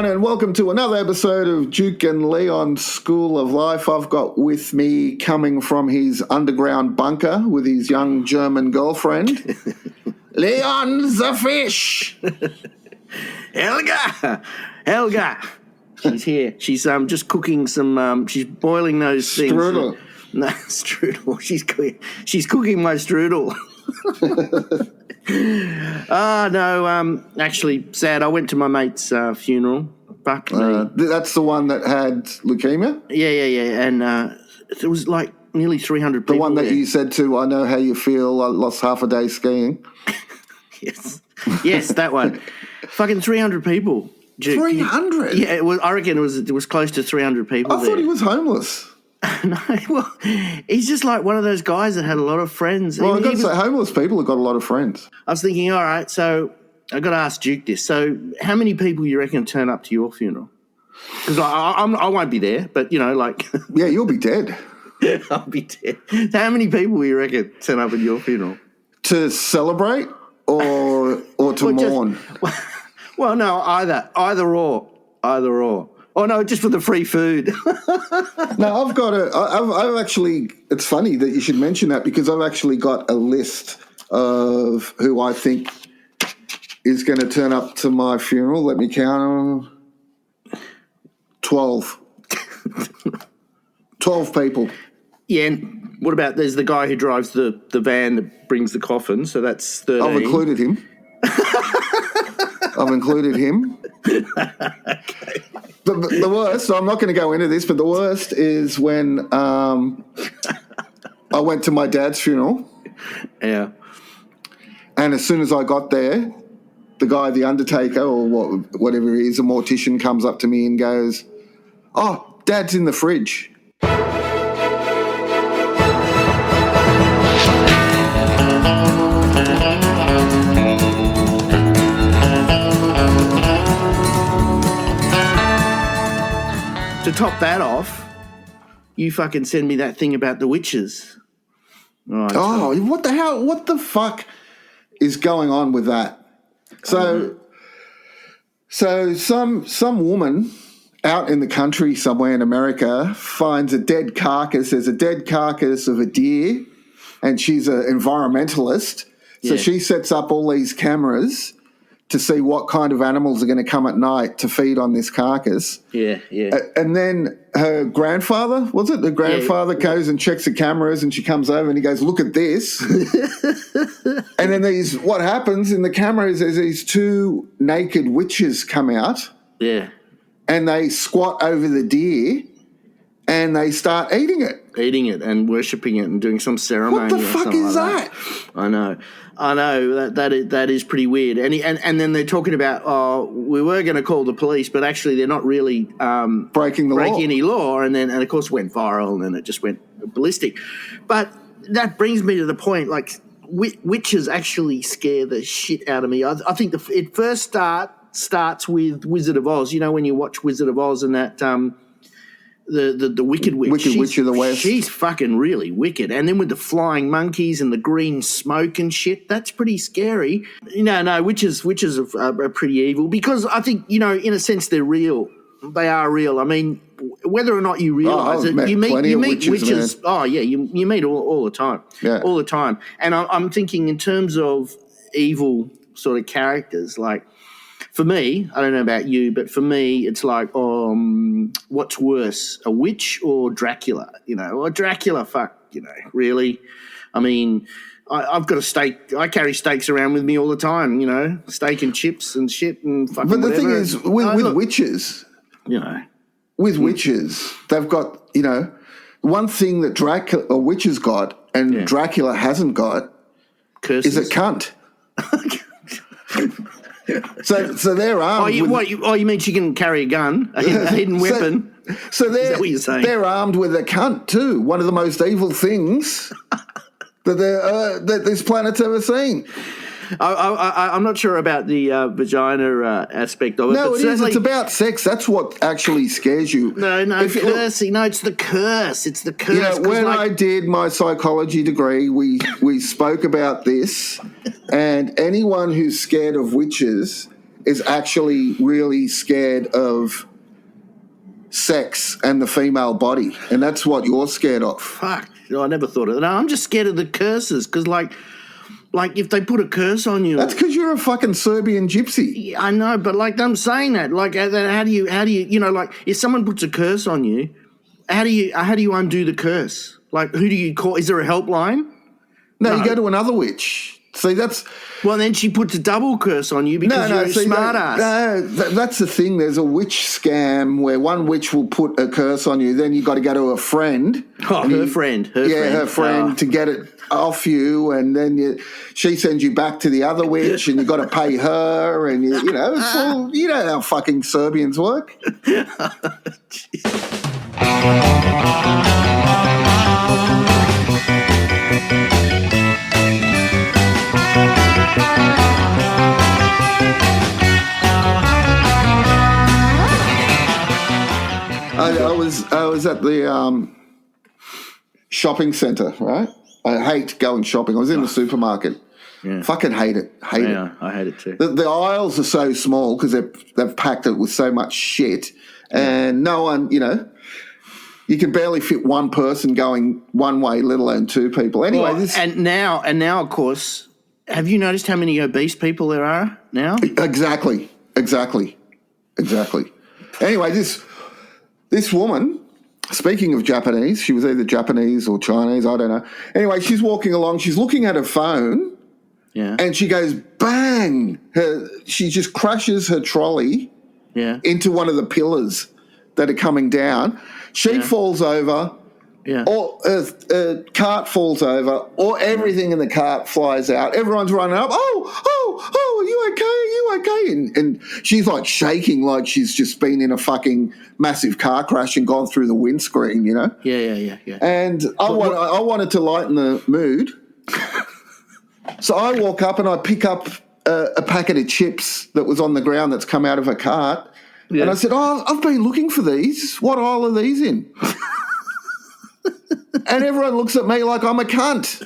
everyone, and welcome to another episode of Duke and Leon's School of Life. I've got with me, coming from his underground bunker with his young German girlfriend, Leon the Fish. Helga. She's here. She's just cooking some. She's boiling those things. Strudel. No, strudel. She's cooking my strudel. No, actually, sad. I went to my mate's funeral. Fuck me. That's the one that had leukemia? Yeah. And it was like nearly 300 people. The one that there. You said to, I know how you feel, I lost half a day skiing. Yes, that one. Fucking 300 people. 300? Yeah, I reckon it was close to 300 people. I thought he was homeless. No, well, he's just like one of those guys that had a lot of friends. Well, I've got to say, homeless people have got a lot of friends. I was thinking, all right, so I've got to ask Duke this. So how many people you reckon turn up to your funeral? Because I won't be there, but, Yeah, you'll be dead. I'll be dead. So how many people you reckon turn up at your funeral? To celebrate or to mourn? Well, no, either or. Oh, no, just for the free food. No, I've actually, it's funny that you should mention that because I've actually got a list of who I think is going to turn up to my funeral. Let me count them. 12. 12 people. Yeah, and what about, there's the guy who drives the van that brings the coffin, so that's 13. I've included him. Okay. The worst, so I'm not going to go into this, but the worst is when I went to my dad's funeral. Yeah. And as soon as I got there, the guy, the undertaker or whatever he is, a mortician, comes up to me and goes, "Oh, Dad's in the fridge." To top that off, you fucking send me that thing about the witches. Right, what the hell? What the fuck is going on with that? So some woman out in the country somewhere in America finds a dead carcass. There's a dead carcass of a deer, and she's an environmentalist. So she sets up all these cameras to see what kind of animals are going to come at night to feed on this carcass. Yeah. And then her grandfather, was it? The grandfather goes and checks the cameras, and she comes over and he goes, "Look at this." And then what happens in the cameras is these two naked witches come out. Yeah. And they squat over the deer and they start eating it. Eating it and worshipping it and doing some ceremony. What the fuck is that? I know. That is pretty weird. And then they're talking about, we were going to call the police, but actually they're not really breaking any law. And of course it went viral and it just went ballistic. But that brings me to the point, like, witches actually scare the shit out of me. I think it first starts with Wizard of Oz. You know, when you watch Wizard of Oz and that the Wicked Witch. Wicked Witch of the West. She's fucking really wicked. And then with the flying monkeys and the green smoke and shit, that's pretty scary. No, witches are pretty evil because I think, in a sense they're real. They are real. I mean, whether or not you realise it, you meet witches. Man. Oh, yeah, you meet all the time. Yeah. All the time. And I'm thinking in terms of evil sort of characters, like, for me, I don't know about you, but for me, it's like, what's worse, a witch or Dracula? Or Dracula, really? I mean, I've got a steak. I carry steaks around with me all the time, steak and chips and shit and fucking But the whatever. thing is, with witches, with witches, they've got, one thing that witches got and Dracula hasn't got Curses. is a cunt. So they're armed. You mean she can carry a gun, a hidden weapon? So is that what you're saying? They're armed with a cunt too. One of the most evil things that this planet's ever seen. I'm not sure about the vagina aspect of it. No, but it is. It's about sex. That's what actually scares you. No, cursing. No, it's the curse. It's the curse. When I did my psychology degree, we spoke about this, and anyone who's scared of witches is actually really scared of sex and the female body, and that's what you're scared of. Fuck. I never thought of that. No, I'm just scared of the curses because, like if they put a curse on you. That's because you're a fucking Serbian gypsy. I know, but like I'm saying that, like, how do you, like, if someone puts a curse on you, how do you undo the curse? Like, who do you call? Is there a helpline? No, you go to another witch. See, that's... Well, then she puts a double curse on you because you're a smart ass. No, that's the thing. There's a witch scam where one witch will put a curse on you. Then you got to go to a friend. Oh, her friend. Her friend to get it off you, and then she sends you back to the other witch, and you got to pay her, and it's all, you know how fucking Serbians work. I was at the shopping centre, right? I hate going shopping. I was in the supermarket. Yeah. Fucking hate it. Hate it. I hate it too. The aisles are so small because they've packed it with so much shit, and no one, you can barely fit one person going one way, let alone two people. Anyway, and now, of course, have you noticed how many obese people there are now? Exactly. Anyway, this woman, speaking of Japanese, she was either Japanese or Chinese, I don't know. Anyway, she's walking along, she's looking at her phone, and she goes, bang! She just crashes her trolley into one of the pillars that are coming down. She falls over, or a cart falls over, or everything in the cart flies out. Everyone's running up, are you okay? Are you okay? And she's like shaking like she's just been in a fucking massive car crash and gone through the windscreen, Yeah. And I wanted to lighten the mood. So I walk up and I pick up a packet of chips that was on the ground that's come out of her cart. Yeah. And I said, I've been looking for these. What aisle are these in? And everyone looks at me like I'm a cunt.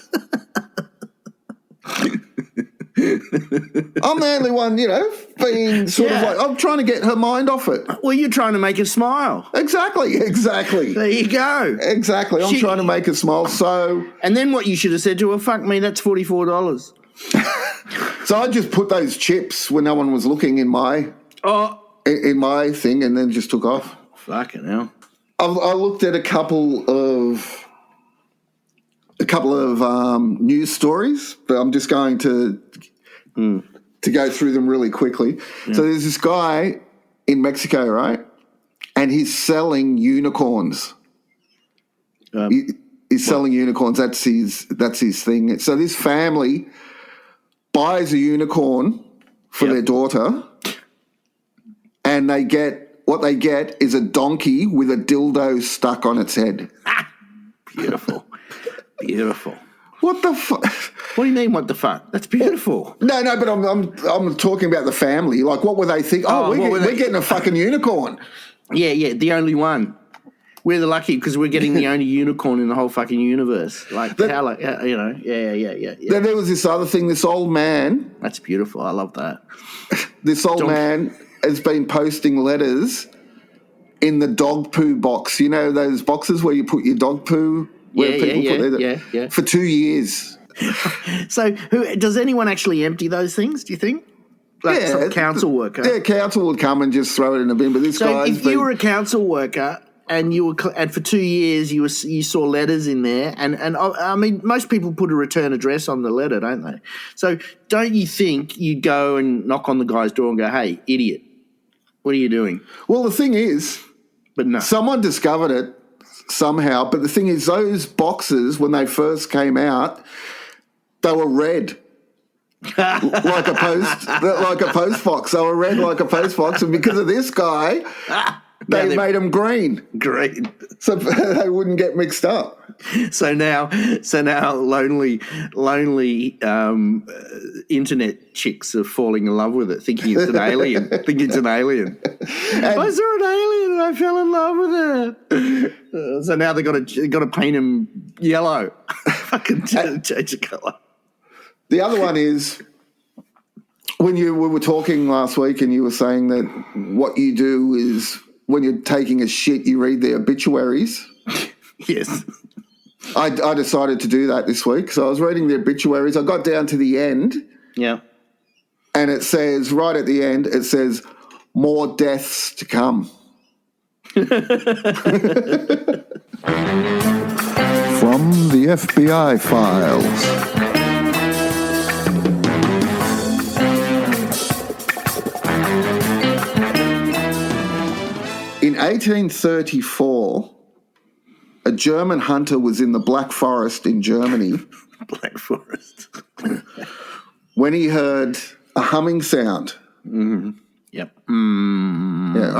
I'm the only one, being sort of like, I'm trying to get her mind off it. Well, you're trying to make her smile. Exactly. There you go. Exactly. I'm trying to make her smile. So, and then what you should have said to her, fuck me, that's $44. So I just put those chips when no one was looking in my thing, and then just took off. Fucking hell. I looked at a couple of news stories, but I'm just going to go through them really quickly. Yeah. So there's this guy in Mexico, right? And he's selling unicorns. He's selling unicorns. That's his thing. So this family buys a unicorn for their daughter, and what they get is a donkey with a dildo stuck on its head. Beautiful. Beautiful. What the fuck? What do you mean, what the fuck? That's beautiful. No, but I'm talking about the family. Like, what were they thinking? We're getting a fucking unicorn. Yeah, the only one. We're the lucky because we're getting the only unicorn in the whole fucking universe. Like, yeah. Then there was this other thing, this old man. That's beautiful. I love that. This old man has been posting letters in the dog poo box. You know those boxes where you put your dog poo? Yeah. For 2 years. So does anyone actually empty those things, do you think? Like some council worker? Yeah, council would come and just throw it in a bin. But this guy, if you were a council worker and for 2 years you saw letters in there, and I mean most people put a return address on the letter, don't they? So don't you think you'd go and knock on the guy's door and go, "Hey, idiot, what are you doing?" Well, the thing is, but no, someone discovered it somehow. But the thing is, those boxes when they first came out, they were red. like a post box. They were red like a post box, and because of this guy, they made them green. Green, so they wouldn't get mixed up. So now, lonely internet chicks are falling in love with it, thinking it's an alien. I saw an alien and I fell in love with it. So now they got to paint him yellow. Fucking change the colour. The other one is when we were talking last week and you were saying that what you do is when you're taking a shit, you read the obituaries. Yes. I decided to do that this week. So I was reading the obituaries. I got down to the end. Yeah. And it says, right at the end, it says, more deaths to come. From the FBI files. In 1834, a German hunter was in the Black Forest in Germany. Black Forest. When he heard a humming sound. Mm-hmm. Yep. Yeah.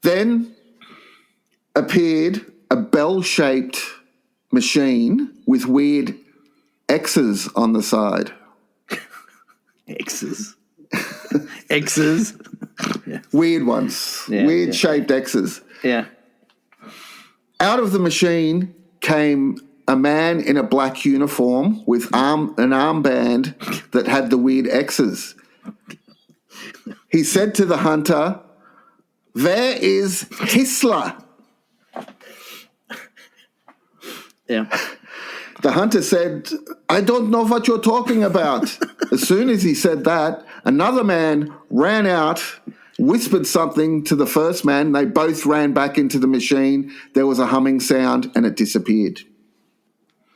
Then appeared a bell-shaped machine with weird X's on the side. X's. X's. Yeah. Weird ones. Yeah, weird shaped X's. Yeah. Out of the machine came a man in a black uniform with an armband that had the weird X's. He said to the hunter, "Where is Hitler?" Yeah. The hunter said, "I don't know what you're talking about." As soon as he said that, another man ran out, whispered something to the first man. They both ran back into the machine. There was a humming sound and it disappeared.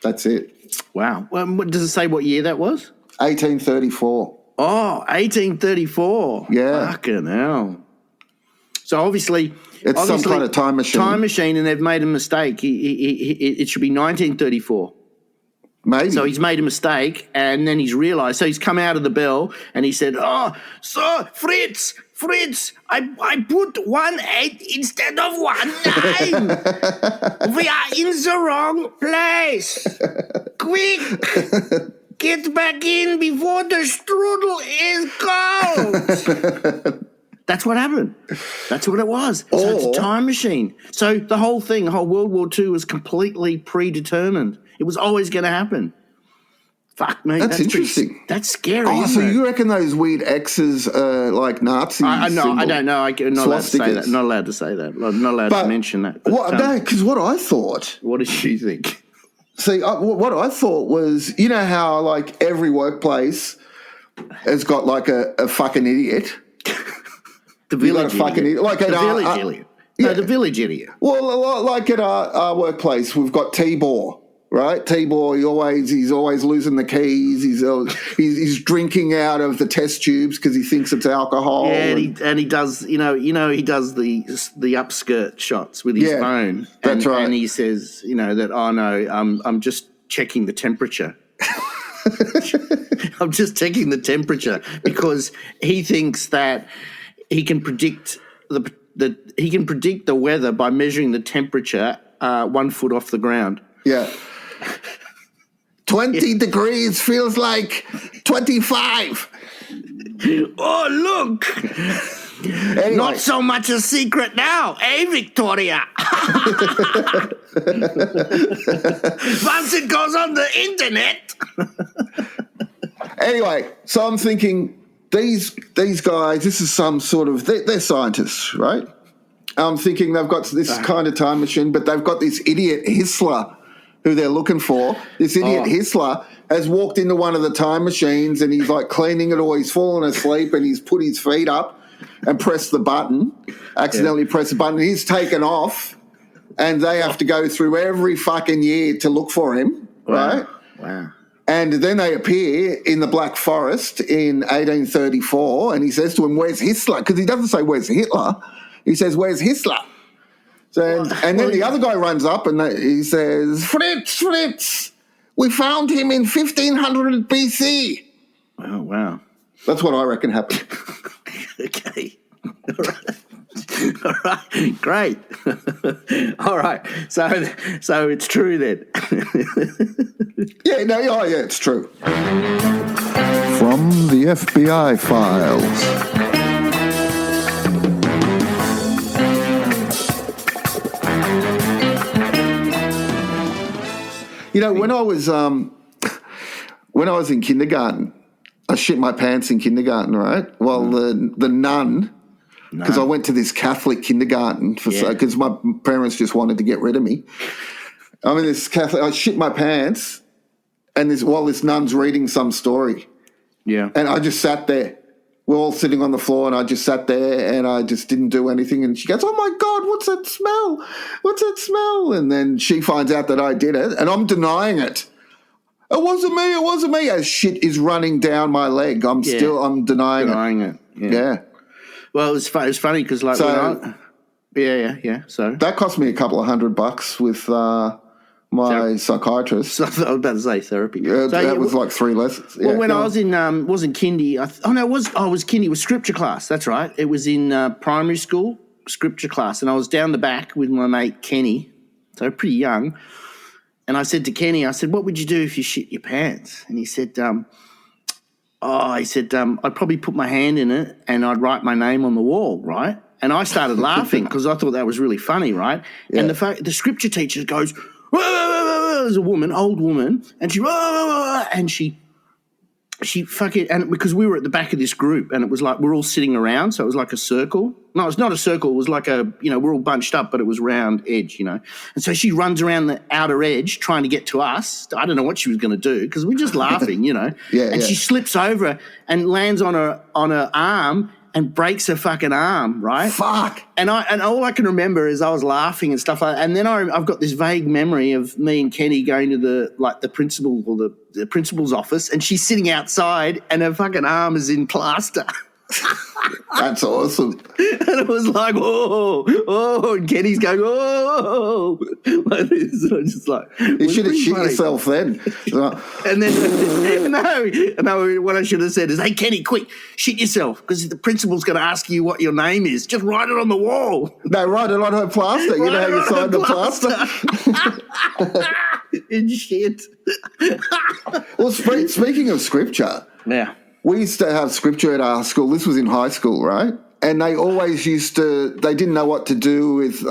That's it. Wow. What does it say what year that was? 1834. Oh, 1834. Yeah. Fucking hell. So obviously some kind of time machine. Time machine, and they've made a mistake. It should be 1934. Maybe. So he's made a mistake, and then he's realised. So he's come out of the bell, and he said, "Oh, so Fritz, I put 1-8 instead of 1-9. We are in the wrong place. Quick, get back in before the strudel is cold." That's what happened. That's what it was. So it's a time machine. So the whole thing, the whole World War II was completely predetermined. It was always going to happen. Fuck me. That's interesting. That's scary. Oh, isn't so it? you reckon those weird X's are like Nazi I know. symbol? I don't know. I'm not allowed to say that. Swastikas. Not allowed to say that. I'm not allowed to mention that. But, No, because what I thought. What did you think? See, what I thought was, you know how like every workplace has got like a fucking idiot. The village idiot. Like the at village idiot. No, the village idiot. Well, like at our workplace, we've got T-Bor, right? T-Bor, he's always losing the keys. He's drinking out of the test tubes because he thinks it's alcohol. Yeah, and he does. He does the upskirt shots with his phone. That's right. And he says, that I'm just checking the temperature. I'm just checking the temperature because he thinks that he can predict the weather by measuring the temperature 1 foot off the ground. Yeah. 20 degrees feels like 25. Oh, look. Anyway. Not so much a secret now, eh, Victoria? Once it goes on the internet. Anyway, so I'm thinking these guys, this is some sort of, they're scientists, right? I'm thinking they've got this kind of time machine, but they've got this idiot Hitler who they're looking for. This idiot Hitler has walked into one of the time machines and he's like cleaning it, or he's fallen asleep and he's put his feet up and pressed the button, accidentally pressed the button. He's taken off and they have to go through every fucking year to look for him, right? Wow. And then they appear in the Black Forest in 1834 and he says to him, "Where's Hitler?" Because he doesn't say, "Where's Hitler?" He says, "Where's Hitler?" So, and then the other guy runs up and he says, Fritz, we found him in 1500 BC. Oh, wow. That's what I reckon happened. Okay. All right. Great. All right. So it's true then. Yeah, it's true. From the FBI files. When I was when I was in kindergarten, I shit my pants in kindergarten, right? Well, the nun, because I went to this Catholic kindergarten because my parents just wanted to get rid of me. I'm in this Catholic. I shit my pants, and while this nun's reading some story. Yeah. And I just sat there. We're all sitting on the floor, and I just sat there, and I just didn't do anything. And she goes, "Oh my God, what's that smell? What's that smell?" And then she finds out that I did it, and I'm denying it. It wasn't me. It wasn't me. As shit is running down my leg, I'm denying it. Yeah. Well, it's funny because like So So that cost me a couple of $100 with my psychiatrist. So I was about to say therapy. Yeah, that was like 3 lessons. Well, when I was in wasn't kindy. I was kindy. It was scripture class. That's right. It was in primary school scripture class, and I was down the back with my mate Kenny, so pretty young. And I said to Kenny, I said, "What would you do if you shit your pants?" And he said, I'd probably put my hand in it and I'd write my name on the wall, right?" And I started laughing because I thought that was really funny, right? Yeah. And the scripture teacher goes, "Whoa, whoa, whoa, whoa." There's a woman, old woman, and she, "Whoa, whoa, whoa," and she fucking, and because we were at the back of this group and it was like we're all sitting around, so it was like a circle. No, it's not a circle. It was like we're all bunched up, but it was round edge, And so she runs around the outer edge trying to get to us. I don't know what she was going to do because we're just laughing, And she slips over and lands on her arm and breaks her fucking arm, right? Fuck. And all I can remember is I was laughing and stuff like that. And then I've got this vague memory of me and Kenny going to the principal or the principal's office, and she's sitting outside and her fucking arm is in plaster. That's awesome. And it was like, oh, and Kenny's going, oh, like this. And I'm just like, you should have shit yourself then. And then, no, what I should have said is, "Hey, Kenny, quick, shit yourself, because the principal's going to ask you what your name is. Just write it on the wall." No, write it on her plaster. You know how you sign the plaster? And shit. Well, speaking of scripture. Yeah. We used to have scripture at our school. This was in high school, right? And they always they didn't know what to do with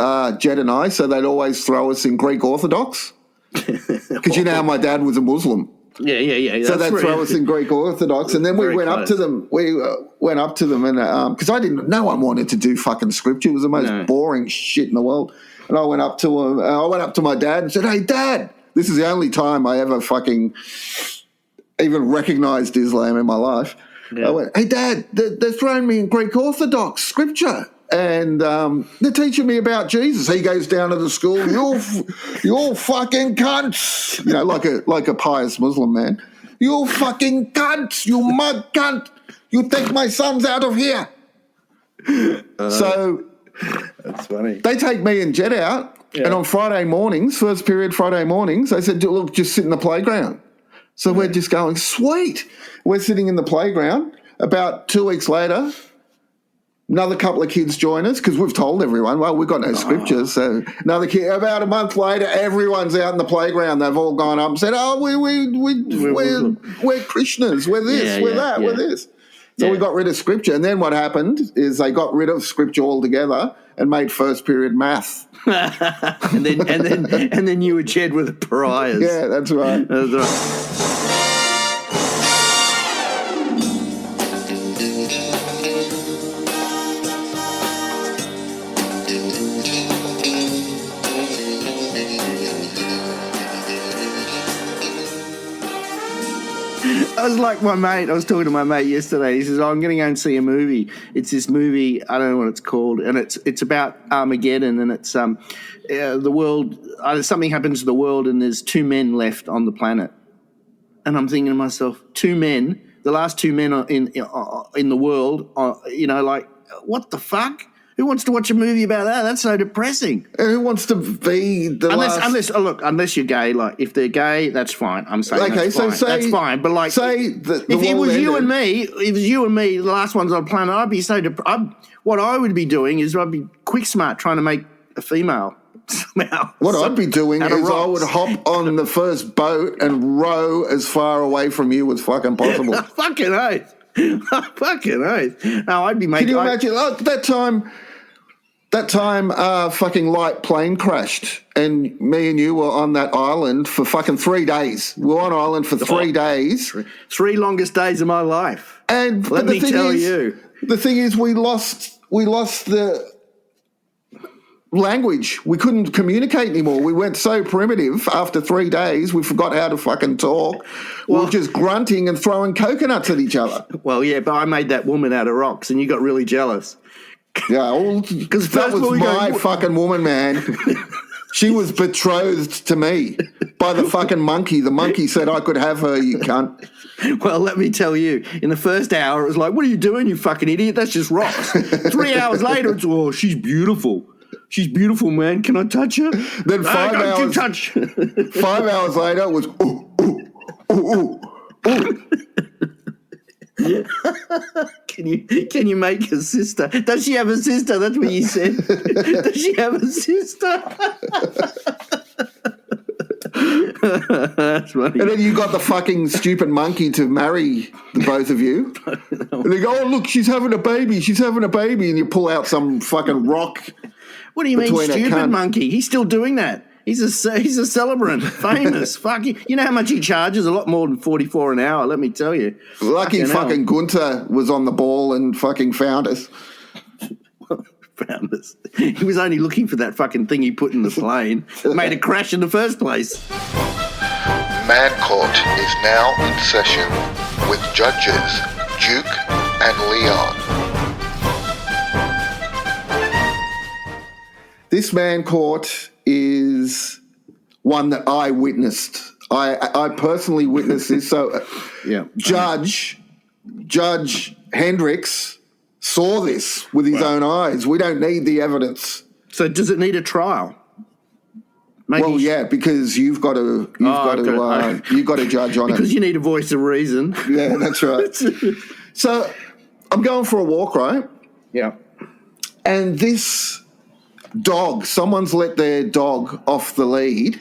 Jed and I, so they'd always throw us in Greek Orthodox. Because you know how my dad was a Muslim. Yeah. So they'd throw us in Greek Orthodox. And then we went up to them. We went up to them, and because no one wanted to do fucking scripture. It was the most boring shit in the world. And I went up to him. I went up to my dad and said, "Hey, Dad," this is the only time I ever fucking even recognised Islam in my life. Yeah. I went, "Hey, Dad, they're throwing me in Greek Orthodox scripture, and they're teaching me about Jesus." He goes down to the school, "You're fucking cunts," like a pious Muslim man. "You fucking cunts, you mud cunt, you take my sons out of here." So that's funny. They take me and Jed out, and on Friday mornings, first period Friday mornings, they said, "Look, just sit in the playground." So we're just going, sweet. We're sitting in the playground. About 2 weeks later, another couple of kids join us because we've told everyone, well, we've got no scriptures. So another kid, about a month later, everyone's out in the playground. They've all gone up and said, "Oh, we're Krishnas. We're this, we're that, we're this." So we got rid of scripture. And then what happened is they got rid of scripture altogether and made first period math. and then you and Jed were the pariahs. Yeah, that's right. That's right. I was like I was talking to my mate yesterday. He says, "I'm going to go and see a movie. It's this movie, I don't know what it's called, and it's about Armageddon, and it's the world, something happens to the world and there's 2 men left on the planet." And I'm thinking to myself, 2 men, the last 2 men in the world, like, what the fuck? Who wants to watch a movie about that? That's so depressing. And who wants to be unless you're gay. Like, if they're gay, that's fine. I'm saying that's fine. But like, if it was you and me, the last ones on the planet, I'd be so depressed. What I would be doing is I'd be quick smart trying to make a female somehow. What I'd be doing is I would hop on the first boat and row as far away from you as fucking possible. Fucking oath. Fucking oath. No, I'd be making. Can you imagine? At that time, That time, fucking light plane crashed, and me and you were on that island for fucking 3 days. We were on island for 3 days. Three longest days of my life. And let me tell you, the thing is, we lost the language. We couldn't communicate anymore. We went so primitive after 3 days. We forgot how to fucking talk. We were just grunting and throwing coconuts at each other. Well, yeah, but I made that woman out of rocks, and you got really jealous. Yeah, because that was my fucking woman, man. She was betrothed to me by the fucking monkey. The monkey said I could have her, you cunt. Well, let me tell you, in the first hour, it was like, what are you doing, you fucking idiot? That's just rocks. 3 hours later, it's, oh, she's beautiful. She's beautiful, man. Can I touch her? Then 5 hours. Touch. 5 hours later, it was, ooh, ooh, ooh, ooh. Can you make a sister? Does she have a sister? That's what you said. Does she have a sister? That's funny. And then you got the fucking stupid monkey to marry the both of you. And they go, oh, look, she's having a baby. She's having a baby. And you pull out some fucking rock. What do you mean, stupid monkey? He's still doing that. He's a celebrant, famous. Fuck you know how much he charges? A lot more than 44 an hour. Let me tell you. Lucky fucking Gunter was on the ball and fucking found us. Found us. He was only looking for that fucking thing he put in the plane that made it crash in the first place. Man Court is now in session with judges Duke and Leon. This Man Court is one that I witnessed. I personally witnessed this. So, Judge Hendricks saw this with his own eyes. We don't need the evidence. So, does it need a trial? Well, yeah, because you've got to judge on it. Because you need a voice of reason. Yeah, that's right. So, I'm going for a walk, right? Yeah. And this dog, someone's let their dog off the lead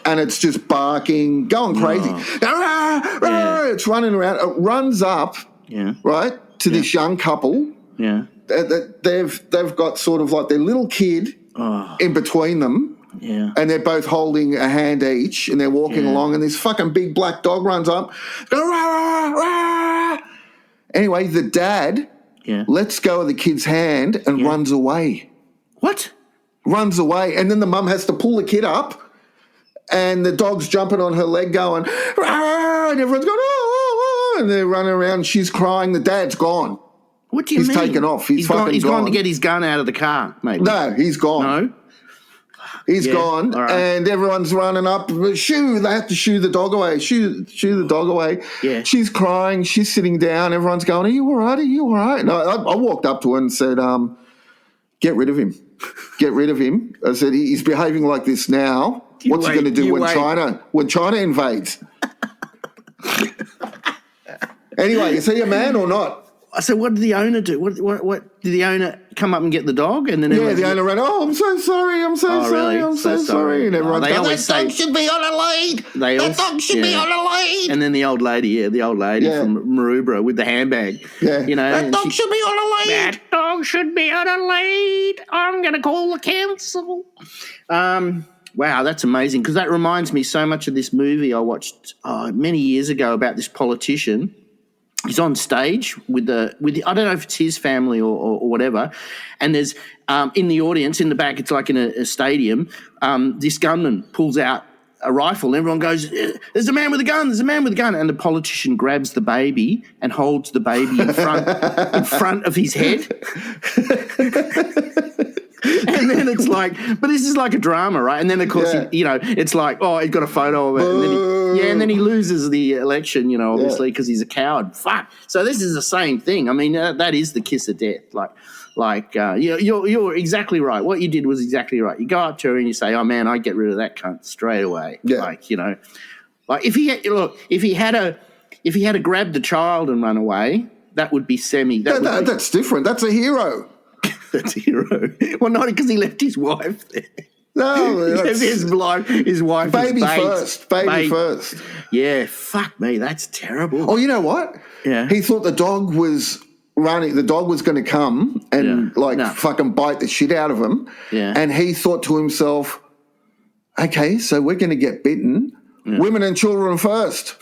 and it's just barking, going crazy. It's running around. It runs up, right, to this young couple. Yeah. They've got sort of like their little kid in between them. Yeah. And they're both holding a hand each and they're walking along and this fucking big black dog runs up. Anyway, the dad lets go of the kid's hand and runs away. What? Runs away, and then the mum has to pull the kid up, and the dog's jumping on her leg going, "Rah!" And everyone's going, "Oh!" And they're running around. She's crying. The dad's gone. What do you mean? He's taken off. He's gone to get his gun out of the car, maybe. No, he's gone. No? He's gone, right. And everyone's running up. Shoo! They have to shoo the dog away. Shoo the dog away. Yeah. She's crying. She's sitting down. Everyone's going, "Are you all right? Are you all right?" And I walked up to her and said, "Get rid of him. Get rid of him." I said, "He's behaving like this now. What's he going to do when China invades?" Anyway, is he a man or not? I said, what did the owner do? What did the owner come up and get the dog? And then the owner ran, "Oh, I'm so sorry, I'm so sorry, I'm so sorry." And everyone's going, "That dog should be on a lead. That dog should be on a lead." And then the old lady from Maroubra with the handbag. Yeah. You know, "That dog should be on a lead. That dog should be on a lead. I'm going to call the council." Wow, that's amazing, because that reminds me so much of this movie I watched many years ago about this politician. He's on stage with the I don't know if it's his family or whatever, and there's in the audience in the back, it's like in a stadium. This gunman pulls out a rifle, and everyone goes, "There's a man with a gun! There's a man with a gun!" And the politician grabs the baby and holds the baby in front of his head. And then it's like, but this is like a drama, right? And then, of course, it's like, oh, he's got a photo of it. And then he loses the election, obviously, because he's a coward. Fuck. So this is the same thing. I mean, that is the kiss of death. You're exactly right. What you did was exactly right. You go up to her and you say, "Oh, man, I'd get rid of that cunt straight away." Yeah. If he had grabbed the child and run away, that would be that's different. That's a hero. That's a hero. Well, not because he left his wife there. No, that's his wife. Baby first. Yeah, fuck me, that's terrible. Oh, you know what? Yeah. He thought the dog was running. The dog was going to come and fucking bite the shit out of him. Yeah. And he thought to himself, okay, so we're going to get bitten. Yeah. Women and children first.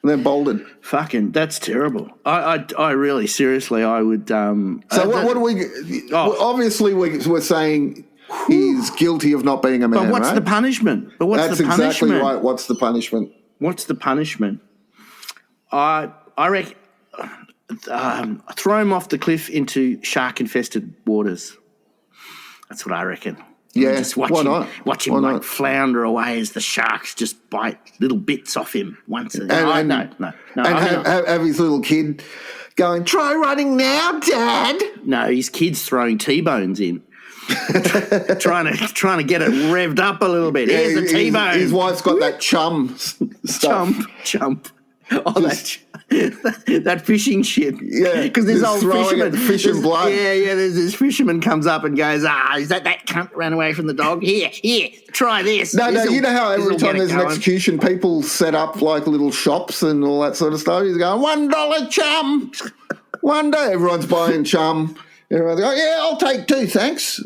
And then bolted. Fucking, that's terrible. I really, seriously, I would. So what do we? Obviously, we're saying he's guilty of not being a man. But what's the punishment? That's exactly right. What's the punishment? What's the punishment? I reckon throw him off the cliff into shark-infested waters. That's what I reckon. Yeah, just watch him flounder away as the sharks just bite little bits off him once. No. Have his little kid going, try running now, Dad. No, his kid's throwing T-bones in. trying to get it revved up a little bit. Here's the T-bone. His wife's got that chum stuff. Chump. Oh, that fishing shit. Yeah, because this old fisherman, fishing blood. Yeah. There's this fisherman comes up and goes, is that cunt ran away from the dog? Here, try this. No, you know how every time there's an execution, people set up like little shops and all that sort of stuff. He's going $1 chum. One day, everyone's buying chum. Everyone's going, yeah, I'll take 2, thanks.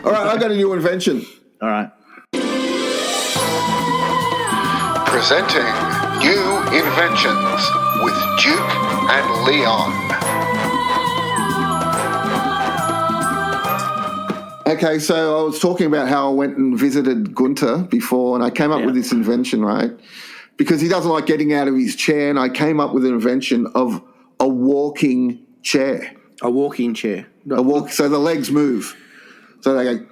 All right, I got a new invention. All right. Presenting new inventions with Duke and Leon. Okay, so I was talking about how I went and visited Gunter before, and I came up with this invention, right? Because he doesn't like getting out of his chair, and I came up with an invention of a walking chair. A walking chair. So the legs move. So they go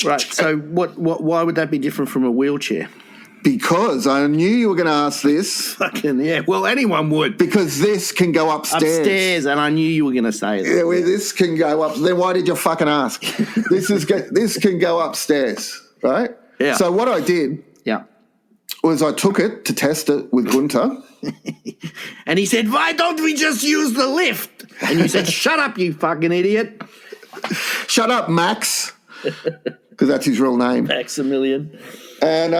right. So why would that be different from a wheelchair? Because I knew you were going to ask this. Fucking yeah. Well, anyone would. Because this can go upstairs. Upstairs, and I knew you were going to say that. Yeah, well, this can go up. Then why did you fucking ask? This can go upstairs, right? Yeah. So what I did was I took it to test it with Gunter. And he said, why don't we just use the lift? And you said, shut up, you fucking idiot. Shut up, Max, because that's his real name. Maximilian. And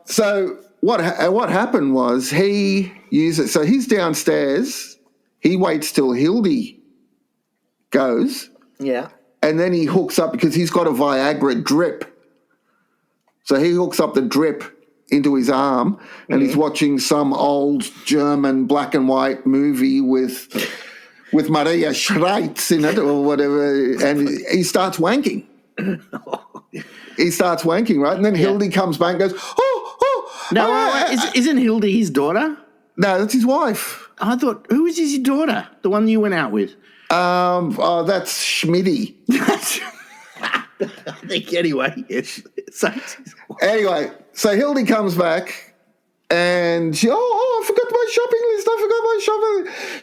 so what happened was he used it. So he's downstairs. He waits till Hildy goes. Yeah. And then he hooks up because he's got a Viagra drip. So he hooks up the drip into his arm and he's watching some old German black and white movie with Maria Schreitz in it or whatever, and he starts wanking. He starts wanking, right? And then Hildy comes back and goes, oh. No, isn't Hildy his daughter? No, that's his wife. I thought, who is his daughter? The one you went out with? That's Schmitty. I think anyway. Anyway, so Hildy comes back and she, I forgot my shopping list.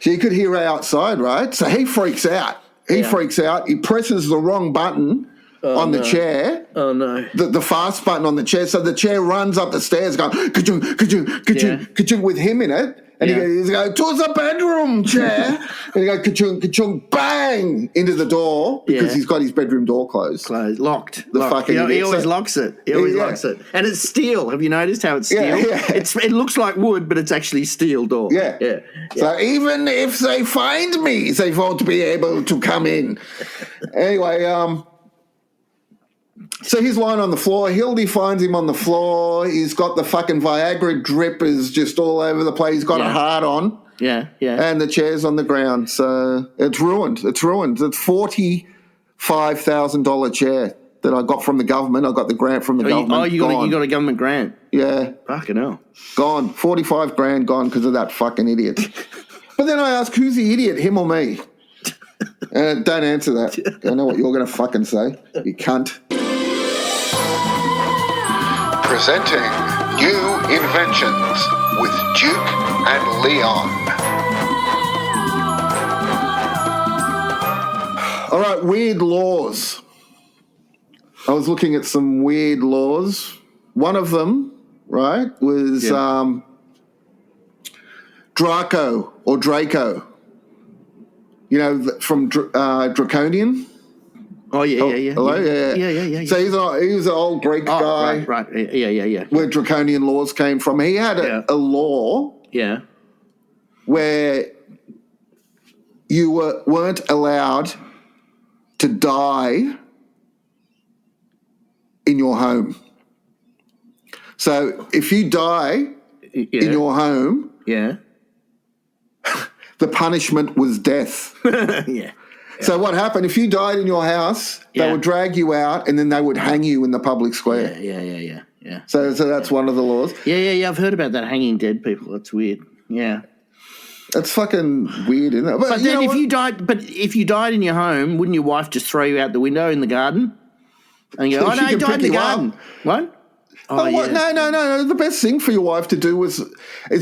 She could hear her outside, right? So he freaks out. He presses the wrong button on the chair. Oh, no. The fast button on the chair. So the chair runs up the stairs going, ka-chung, with him in it. And he's going, to the bedroom chair. And he goes, ka-chung, bang, into the door because he's got his bedroom door closed. Locked. Fucking idiot. He always locks it. Locks it. And it's steel. Have you noticed how it's steel? Yeah. It looks like wood, but it's actually steel door. Yeah. So even if they find me, they won't be able to come in. Anyway, so he's lying on the floor. Hildy finds him on the floor. He's got the fucking Viagra drip is just all over the place. He's got a heart on. Yeah. And the chair's on the ground. So it's ruined. It's $45,000 chair that I got from the government. I got the grant from the government. You got a government grant? Yeah. Fucking hell. Gone. 45 grand gone because of that fucking idiot. But then I ask, who's the idiot, him or me? Don't answer that. I know what you're going to fucking say, you cunt. Presenting new inventions with Duke and Leon. All right, weird laws. I was looking at some weird laws. One of them, right, was Draco or Draco. You know, from Draconian. Oh, yeah. Hello? Yeah. Yeah. So he was an old Greek guy. Right. Yeah. Where draconian laws came from. He had a law where you weren't allowed to die in your home. So if you die in your home, the punishment was death. Yeah. So what happened, if you died in your house, they would drag you out and then they would hang you in the public square. Yeah. So that's one of the laws. Yeah. I've heard about that, hanging dead people. That's weird. Yeah. That's fucking weird, isn't it? But then if you died in your home, wouldn't your wife just throw you out the window in the garden? And you go, She no, he can died in pick the you up. garden. What? What? No. The best thing for your wife to do is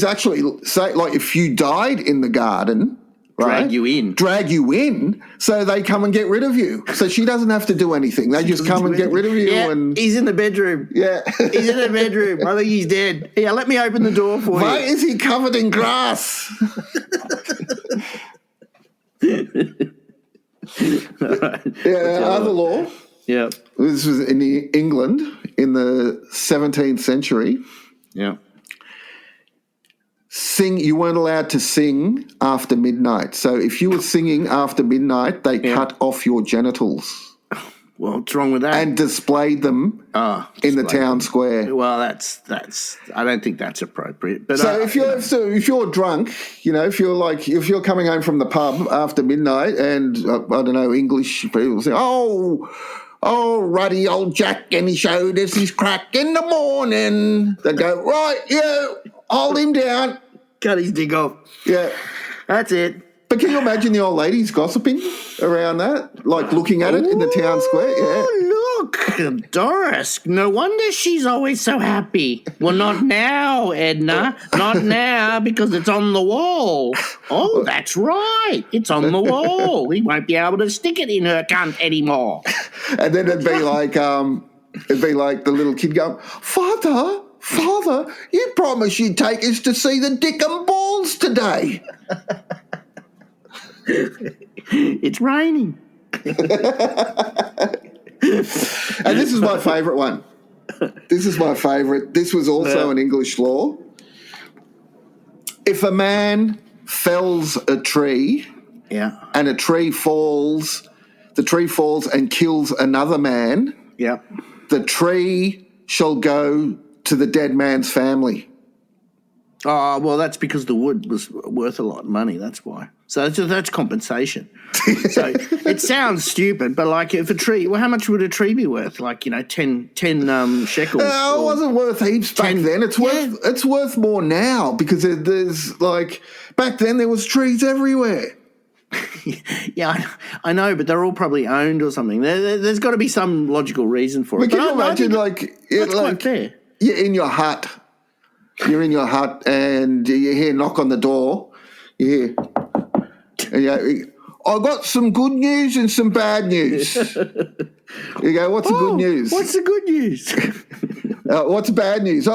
actually say, like, if you died in the garden, right? Drag you in, so they come and get rid of you. So she doesn't have to do anything. They just come and get rid of you. Yeah, and he's in the bedroom. Yeah. He's in the bedroom. I think he's dead. Yeah, let me open the door for Why you. is he covered in grass? Other law. Yeah. This was in England in the 17th century. Yeah. You weren't allowed to sing after midnight. So if you were singing after midnight, they cut off your genitals. Well, what's wrong with that? And displayed them in the town square. Well, that's. I don't think that's appropriate. But so if you're drunk, if you're coming home from the pub after midnight, and I don't know, English people say, "Oh, ruddy old Jack, and he showed us his crack in the morning." They go, "Right, hold him down, cut his dick off." Yeah, that's it. But can you imagine the old ladies gossiping around that, like looking at it in the town square? Yeah. Look, Doris. No wonder she's always so happy. Well, not now, Edna. Not now, because it's on the wall. Oh, that's right. It's on the wall. We won't be able to stick it in her cunt anymore. And then it'd be like the little kid going, Father, you promised you'd take us to see the dick and balls today. It's raining. And this is my favourite one. This was also an English law. If a man fells a tree and the tree falls and kills another man, the tree shall go to the dead man's family. Oh, well, that's because the wood was worth a lot of money. That's why. So that's compensation. So it sounds stupid, but like if a tree, well, how much would a tree be worth? Like, 10 shekels. It wasn't worth heaps back then. It's worth more now because there's like back then there was trees everywhere. Yeah, I know, but they're all probably owned or something. There's got to be some logical reason for it. But can you imagine, that's quite fair. You're in your hut. You're in your hut and you hear knock on the door. You hear, and I got some good news and some bad news. You go, what's the good news? What's the good news? What's the bad news?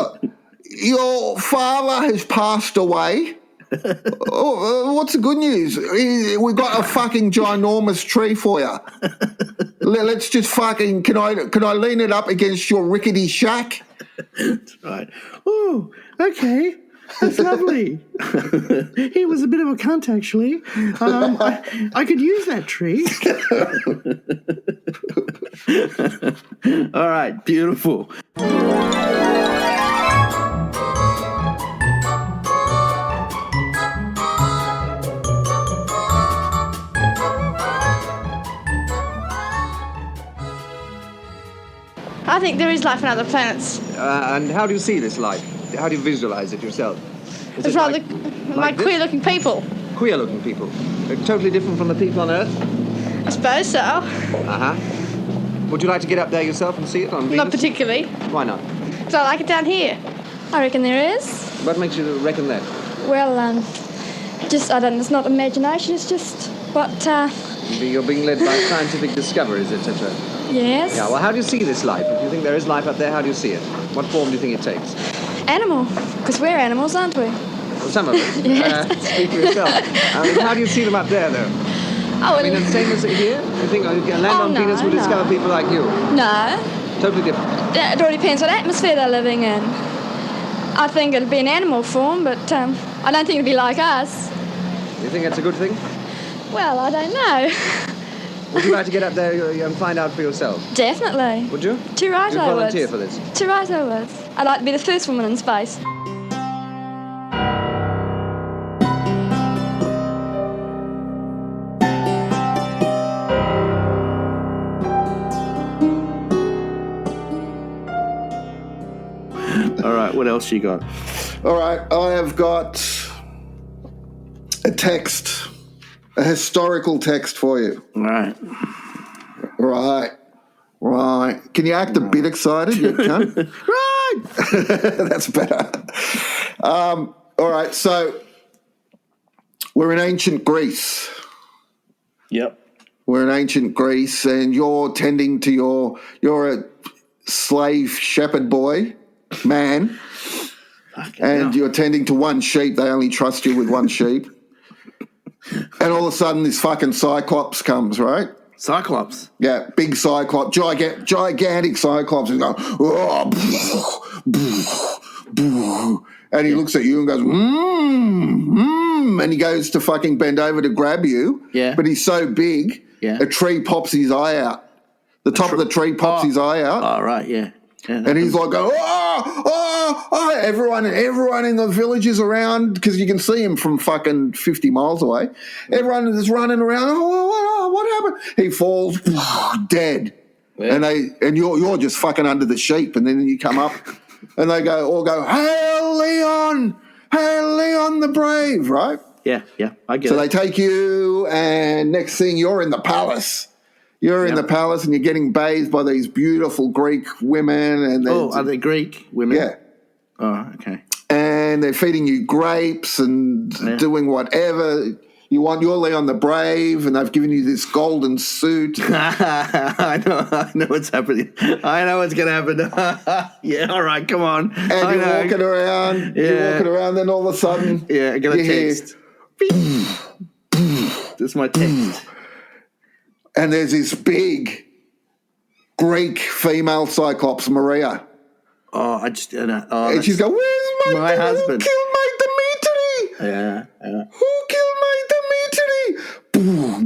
Your father has passed away. What's the good news? We've got a fucking ginormous tree for you. Let's just fucking, can I lean it up against your rickety shack? That's right. Oh, okay. That's lovely. He was a bit of a cunt, actually. I could use that tree. All right, beautiful. I think there is life on other planets. And how do you see this life? How do you visualize it yourself? Is It's it rather like this? queer-looking people. Queer-looking people? They're totally different from the people on Earth? I suppose so. Uh-huh. Would you like to get up there yourself and see it on Venus? Not particularly. Why not? Because I like it down here. I reckon there is. What makes you reckon that? Well, I don't know, it's not imagination, it's just what, You're being led by scientific discoveries, etc. yes. Yeah, well, how do you see this life? If you think there is life up there, how do you see it? What form do you think it takes? Animal. Because we're animals, aren't we? Well, some of it. Yes. Speak for yourself. How do you see them up there, though? Oh, I mean, the same as here? You think land on Venus will discover people like you? No. Totally different. It all depends what atmosphere they're living in. I think it'd be an animal form, but I don't think it'd be like us. You think that's a good thing? Well, I don't know. Would you like to get up there and find out for yourself? Definitely. Would you? Too right, You'd I would. volunteer for this? Too right, I would. I'd like to be the first woman in space. All right, what else you got? All right, I have got a text, a historical text for you. All right. Right. Can you act a bit excited, you cunt? Right. That's better. All right, so we're in ancient Greece. Yep. We're in ancient Greece, and you're tending to you're a slave shepherd boy, man, and you're tending to one sheep. They only trust you with one sheep. And all of a sudden, this fucking Cyclops comes, right? Cyclops. Yeah, big Cyclops, gigantic Cyclops. He's going, and he looks at you and goes, and he goes to fucking bend over to grab you. Yeah. But he's so big, a tree pops his eye out. The top of the tree pops his eye out. Oh, right, yeah. And he's like, everyone in the village is around because you can see him from fucking 50 miles away. Everyone is running around. What happened? He falls dead. Yeah. And you're just fucking under the sheep. And then you come up and they all go, Hail Leon the Brave, right? Yeah, I get it. So they take you, and next thing you're in the palace. You're in the palace and you're getting bathed by these beautiful Greek women. And are they Greek women? Yeah. Oh, okay. And they're feeding you grapes and doing whatever you want. You're Leon the Brave, and they've given you this golden suit. I know what's happening. I know what's going to happen. Yeah, all right, come on. And you're walking around. Yeah. You're walking around, then all of a sudden. Yeah, I get a text. This is my text. And there's this big Greek female Cyclops, Maria. Oh, and she's going, where's my husband? Who killed my Dimitri? Yeah. Who killed my Dimitri?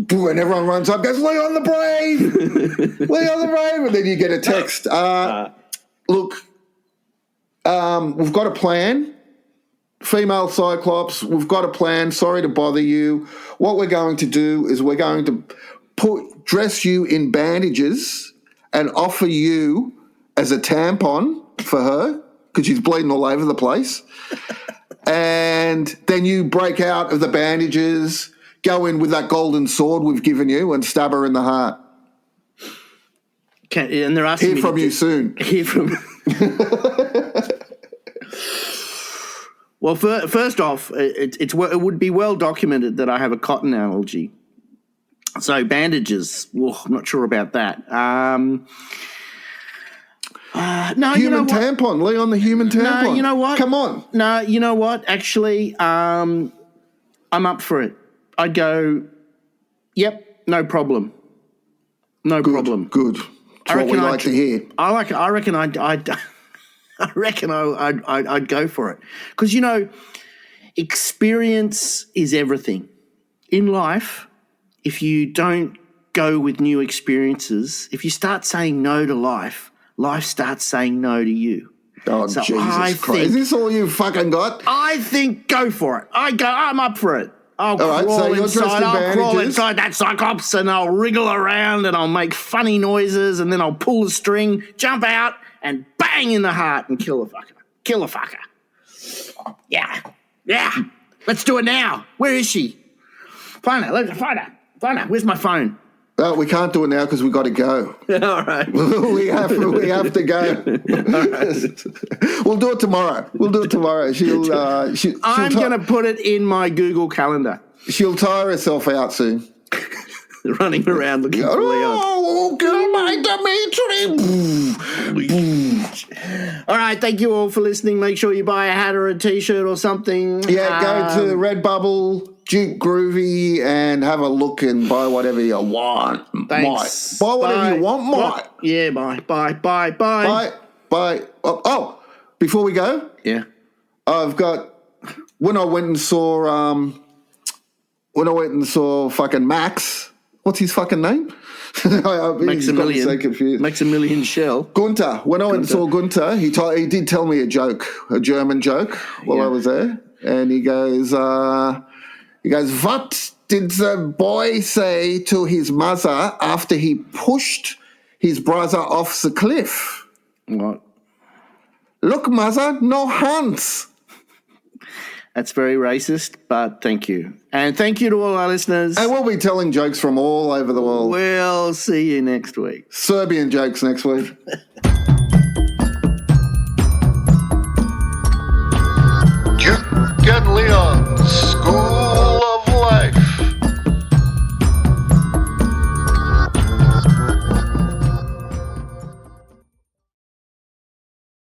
Boom, and everyone runs up, goes, Leon the Brave! Leon the Brave! And then you get a text. Look, we've got a plan. Female Cyclops, we've got a plan. Sorry to bother you. What we're going to do is we're going to dress you in bandages and offer you as a tampon for her because she's bleeding all over the place. And then you break out of the bandages, go in with that golden sword we've given you and stab her in the heart. And they're asking Hear from you soon. Hear from. Well, first off, it would be well documented that I have a cotton allergy. So bandages, I'm not sure about that. No, human tampon, Leon the human tampon. No, you know what? Come on. No, you know what? Actually, I'm up for it. I'd go, yep, no problem. No problem. Good. That's what we like to hear. I reckon I'd go for it. Because, experience is everything. In life, if you don't go with new experiences, if you start saying no to life, life starts saying no to you. Oh, so Jesus Christ. Is this all you fucking got? I think go for it. I'm up for it. I'll crawl inside that Cyclops and I'll wriggle around and I'll make funny noises and then I'll pull the string, jump out and bang in the heart and kill the fucker. Kill the fucker. Yeah. Let's do it now. Where is she? Find her. Where's my phone? We can't do it now because we got to go. All right. we have to go. All right. We'll do it tomorrow. I'm going to put it in my Google Calendar. She'll tire herself out soon. Running around looking for Leon. Oh, kill my Dimitri. All right, thank you all for listening. Make sure you buy a hat or a T-shirt or something. Yeah, go to Redbubble. Duke Groovy, and have a look and buy whatever you want. Thanks. Buy whatever Bye. you want, mate. Yeah, bye. Bye. Oh, before we go, Yeah. I've got when I went and saw fucking Max. What's his fucking name? Maximilian. So confused. Maximilian Schell. Gunter. When I went and saw Gunter, he did tell me a German joke while I was there, and he goes, "What did the boy say to his mother after he pushed his brother off the cliff? What? Look, mother, no hands." That's very racist, but thank you. And thank you to all our listeners. And we'll be telling jokes from all over the world. We'll see you next week. Serbian jokes next week.